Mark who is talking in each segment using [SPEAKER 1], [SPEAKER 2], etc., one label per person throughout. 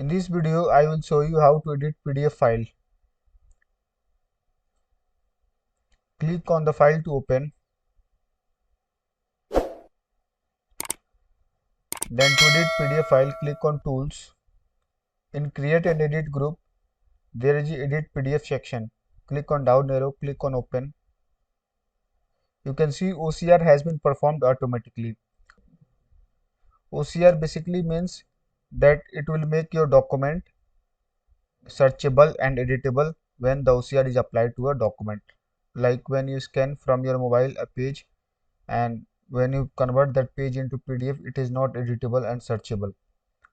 [SPEAKER 1] this video, I will show you how to edit PDF file. Click on the file to open. Then to edit PDF file, click on Tools. In Create and Edit group, there is the Edit PDF section. Click on down arrow, click on Open. You can see OCR has been performed automatically. OCR basically means that it will make your document searchable and editable when the OCR is applied to a document. Like when you scan from your mobile a page, and when you convert that page into PDF, it is not editable and searchable.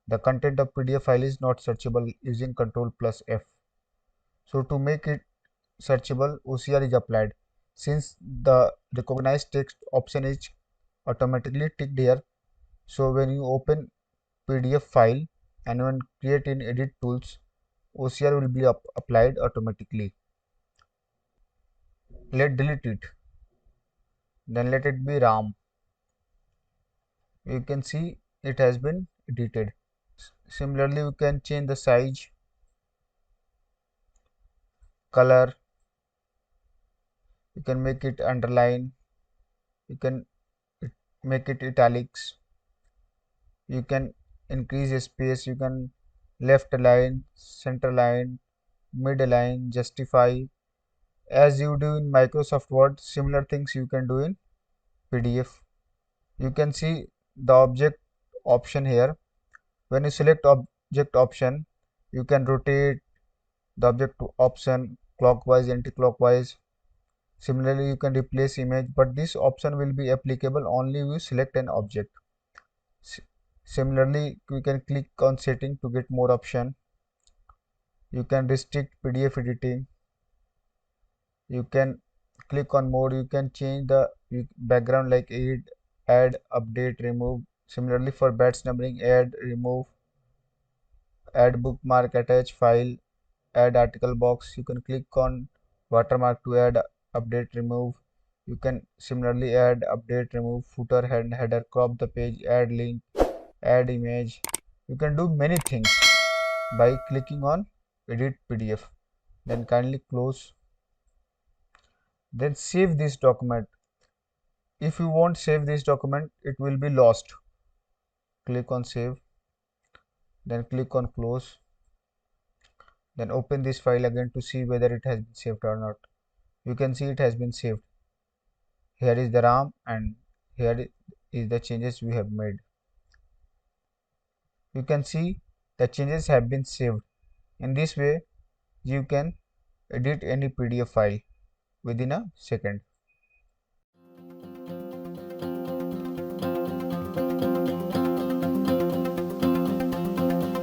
[SPEAKER 1] The content of PDF file is not searchable using Ctrl+F. So to make it searchable, OCR is applied. Since the recognized text option is automatically ticked here, so when you open PDF file and when create in edit tools, OCR will be applied automatically. Let delete it. Then let it be RAM. You can see it has been edited. Similarly, you can change the size, color, you can make it underline, you can make it italics, you can increase space, you can left align, center line, mid align, justify. As you do in Microsoft Word, similar things you can do in PDF. You can see the object option here. When you select object option, you can rotate the object option clockwise, anti-clockwise. Similarly, you can replace image, but this option will be applicable only if you select an object. Similarly, you can click on setting to get more option. You can restrict PDF editing. You can click on more. You can change the background like add, update, remove. Similarly, for batch numbering, add, remove, add bookmark, attach file, add article box. You can click on watermark to add, update, remove. You can similarly add, update, remove footer, header, crop the page, add link, add image. You can do many things by clicking on edit PDF. Then kindly close. Then save this document. If you won't save this document, it will be lost. Click on save. Then click on close. Then open this file again to see whether it has been saved or not. You can see it has been saved. Here is the RAM and here is the changes we have made. You can see the changes have been saved. In this way, you can edit any PDF file within a second.